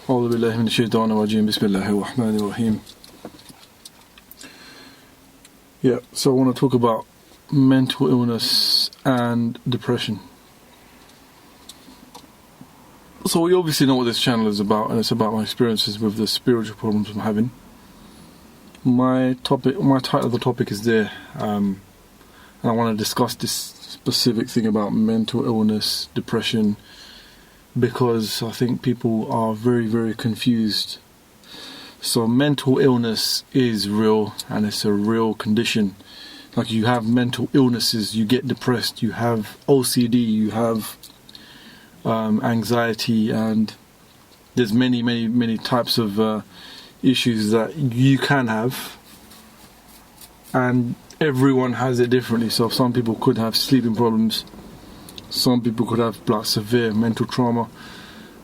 أعوذ بالله من الشيطان الرجيم بسم الله الرحمن الرحيم. Yeah, so I want to talk about mental illness and depression. So we obviously know what this channel is about, and it's about my experiences with the spiritual problems I'm having. My title of the topic is there, and I want to discuss this specific thing about mental illness, depression, because I think people are very, very confused. So mental illness is real, and it's a real condition. Like, you have mental illnesses, you get depressed, you have OCD, you have anxiety, and there's many types of issues that you can have, and everyone has it differently. So some people could have sleeping problems, some people could have like severe mental trauma,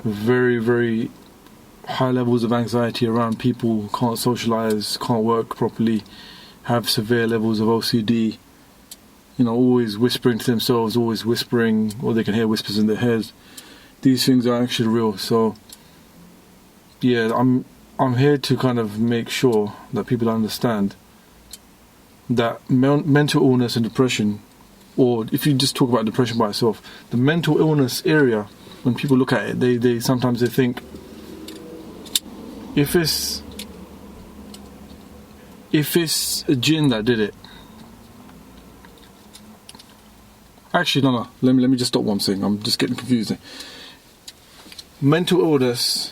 very, very high levels of anxiety around people, can't socialize, can't work properly, have severe levels of OCD, always whispering to themselves, always whispering, or they can hear whispers in their heads. These things are actually real. So yeah, I'm here to kind of make sure that people understand that mental illness and depression, or if you just talk about depression by itself, the mental illness area, when people look at it, they sometimes think, if it's a Jinn that did it. Actually, no. Let me just stop what I'm saying. I'm just getting confused. Mental illness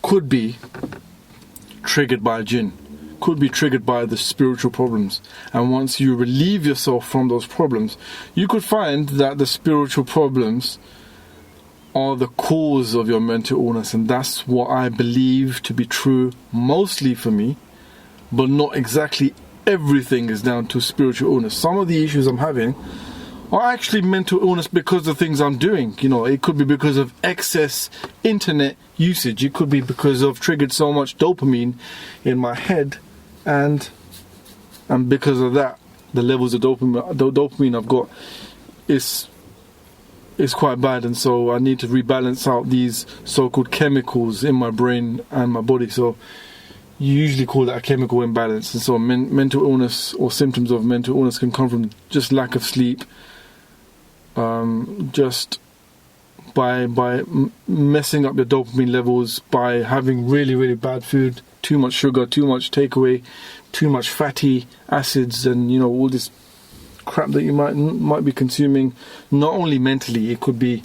could be triggered by a Jinn, could be triggered by the spiritual problems, and once you relieve yourself from those problems, you could find that the spiritual problems are the cause of your mental illness. And that's what I believe to be true, mostly for me, but not exactly everything is down to spiritual illness. Some of the issues I'm having are actually mental illness because of things I'm doing. It could be because of excess internet usage, it could be because I've triggered so much dopamine in my head, and because of that, the levels of dopamine I've got is quite bad, and so I need to rebalance out these so-called chemicals in my brain and my body. So you usually call that a chemical imbalance. And so mental illness, or symptoms of mental illness, can come from just lack of sleep, just by messing up your dopamine levels, by having really, really bad food, too much sugar, too much takeaway, too much fatty acids, and all this crap that you might be consuming. Not only mentally, it could be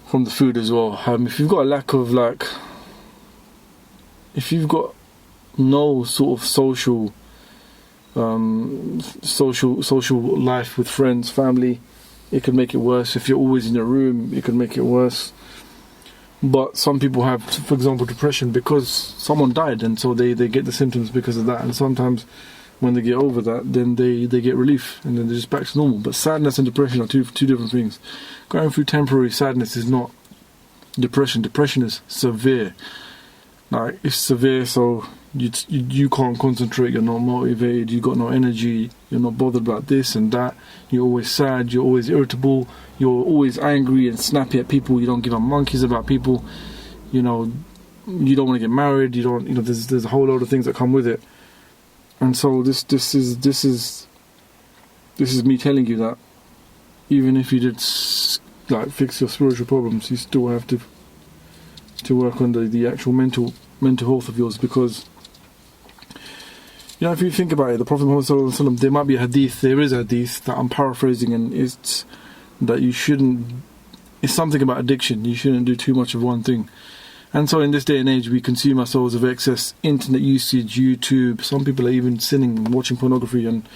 from the food as well. If you've got a lack of if you've got no sort of social life with friends, family, it could make it worse. If you're always in your room, it could make it worse. But some people have, for example, depression because someone died, and so they get the symptoms because of that. And sometimes when they get over that, then they get relief, and then they're just back to normal. But sadness and depression are two different things. Going through temporary sadness is not depression. Depression is severe. Like, it's severe, so you can't concentrate, you're not motivated, you got no energy, you're not bothered about this and that, you're always sad, you're always irritable, you're always angry and snappy at people, you don't give a monkeys about people, you don't want to get married, there's a whole load of things that come with it. And so this is me telling you that even if you did fix your spiritual problems, you still have to work on the actual mental health of yours. Because if you think about it, the Prophet Muhammad sallallahu alaihi wasallam, there is a hadith that I'm paraphrasing, and it's that it's something about addiction. You shouldn't do too much of one thing. And so in this day and age, we consume ourselves of excess internet usage, YouTube. Some people are even sinning, watching pornography, and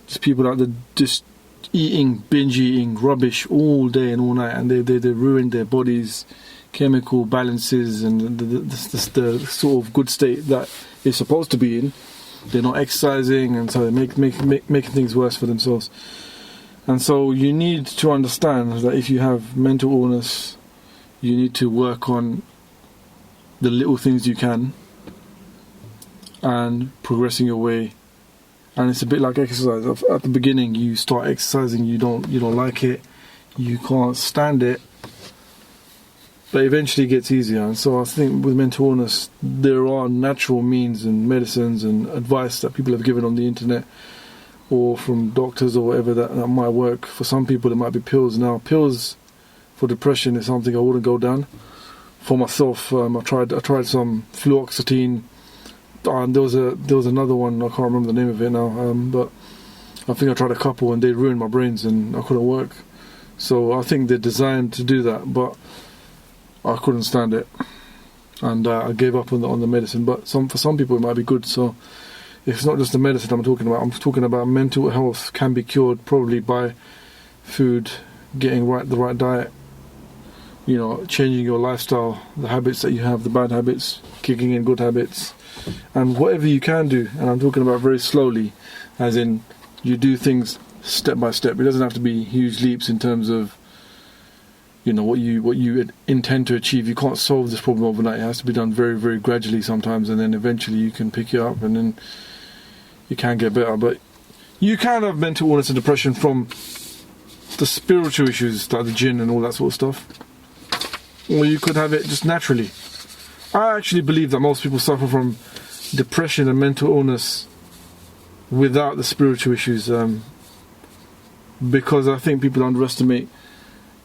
just people out there just binge eating rubbish all day and all night, and they ruin their bodies, chemical balances, and the sort of good state that they're supposed to be in. They're not exercising, and so they making things worse for themselves. And so you need to understand that if you have mental illness, you need to work on the little things you can and progressing your way. And it's a bit like exercise. At the beginning, you start exercising, you don't like it, you can't stand it, but eventually it gets easier. And so I think with mental illness, there are natural means and medicines and advice that people have given on the internet or from doctors or whatever that might work. For some people, it might be pills. Now, pills for depression is something I wouldn't go down. For myself, I tried some fluoxetine. There was another one, I can't remember the name of it now, but I think I tried a couple and they ruined my brains and I couldn't work. So I think they're designed to do that, but I couldn't stand it, and I gave up on the medicine. But for some people it might be good. So it's not just the medicine I'm talking about. I'm talking about mental health can be cured probably by food, getting the right diet, changing your lifestyle, the habits that you have, the bad habits, kicking in good habits, and whatever you can do. And I'm talking about very slowly, as in you do things step by step. It doesn't have to be huge leaps in terms of what you intend to achieve. You can't solve this problem overnight. It has to be done very, very gradually sometimes, and then eventually you can pick it up and then you can get better. But you can have mental illness and depression from the spiritual issues like the Jinn and all that sort of stuff, or you could have it just naturally. I actually believe that most people suffer from depression and mental illness without the spiritual issues, because I think people underestimate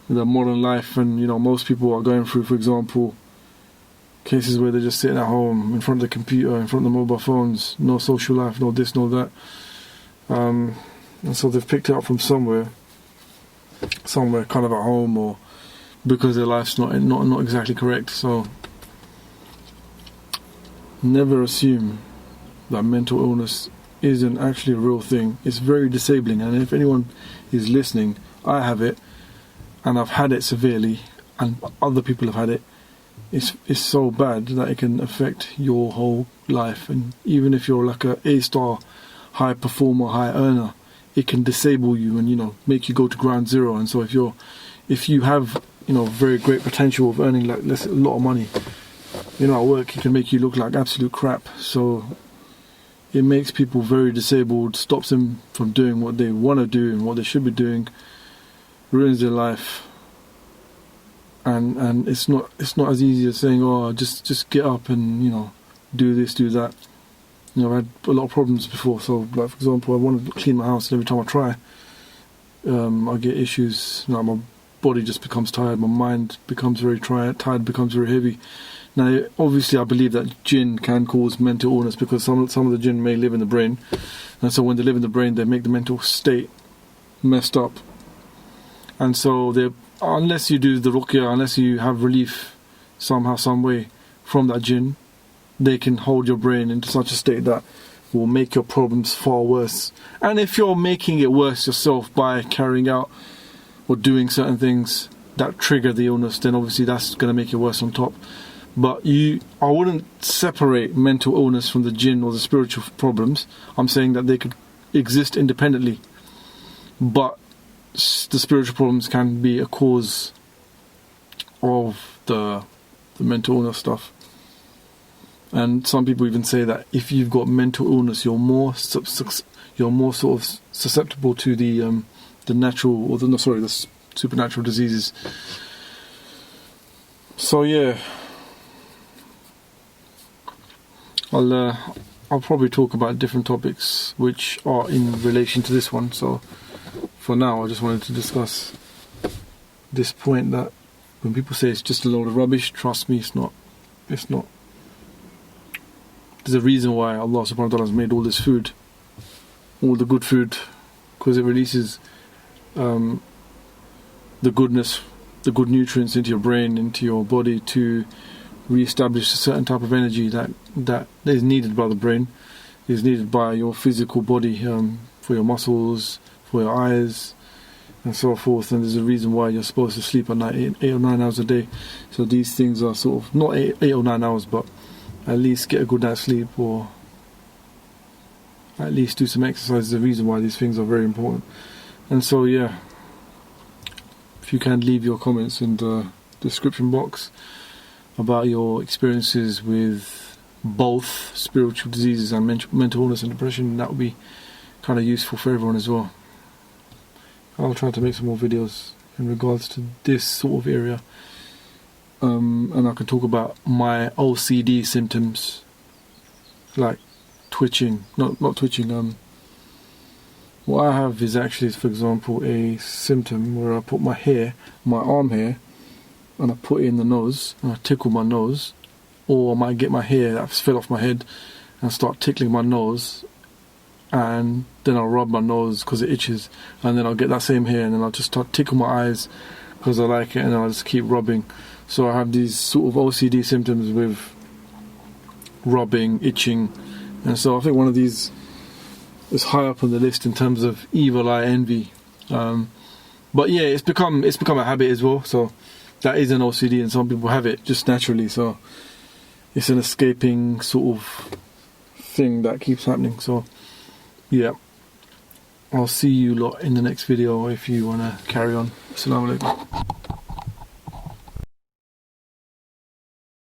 the modern life, and most people are going through, for example, cases where they're just sitting at home in front of the computer, in front of the mobile phones, no social life, no this, no that, and so they've picked it up from somewhere kind of at home, or because their life's not exactly correct. So never assume that mental illness isn't actually a real thing. It's very disabling, and if anyone is listening, I have it, and I've had it severely, and other people have had it. It's so bad that it can affect your whole life, and even if you're like a A-star, high performer, high earner, it can disable you and make you go to ground zero. And so if you have very great potential of earning a lot of money, at work, it can make you look like absolute crap. So it makes people very disabled, stops them from doing what they want to do and what they should be doing, ruins their life, and it's not as easy as saying, oh, just get up and do this, do that. I've had a lot of problems before. So, like for example, I want to clean my house, and every time I try, I get issues. My body just becomes tired, my mind becomes very tired, becomes very heavy. Now, obviously, I believe that Jinn can cause mental illness because some of the Jinn may live in the brain, and so when they live in the brain, they make the mental state messed up. And so, unless you do the Ruqya, unless you have relief somehow, some way from that Jinn, they can hold your brain into such a state that will make your problems far worse. And if you're making it worse yourself by carrying out or doing certain things that trigger the illness, then obviously that's going to make it worse on top. But I wouldn't separate mental illness from the Jinn or the spiritual problems. I'm saying that they could exist independently, but the spiritual problems can be a cause of the mental illness stuff. And some people even say that if you've got mental illness, you're more sort of susceptible to the natural, or the supernatural diseases. So yeah, I'll probably talk about different topics which are in relation to this one. So for now, I just wanted to discuss this point that when people say it's just a load of rubbish, trust me, it's not. It's not. There's a reason why Allah subhanahu wa ta'ala has made all this food, all the good food, because it releases the goodness, the good nutrients into your brain, into your body to re-establish a certain type of energy that is needed by the brain, is needed by your physical body, for your muscles, for your eyes, and so forth. And there's a reason why you're supposed to sleep at night 8 or 9 hours a day. So these things are sort of not 8 or 9 hours, but at least get a good night's sleep, or at least do some exercise. The reason why these things are very important. And so yeah, if you can leave your comments in the description box about your experiences with both spiritual diseases and mental illness and depression, that would be kind of useful for everyone as well. I'll try to make some more videos in regards to this sort of area. and I can talk about my OCD symptoms, like twitching, not twitching. What I have is actually, for example, a symptom where I put my arm hair, and I put it in the nose, and I tickle my nose, or I might get my hair that fell off my head and start tickling my nose, and then I'll rub my nose because it itches, and then I'll get that same hair, and then I'll just start tickle my eyes because I like it, and I'll just keep rubbing. So I have these sort of OCD symptoms with rubbing, itching, and so I think one of these is high up on the list in terms of evil eye envy. But yeah, it's become a habit as well. So that is an OCD, and some people have it just naturally. So it's an escaping sort of thing that keeps happening. So yeah, I'll see you lot in the next video if you want to carry on. Assalamu alaikum.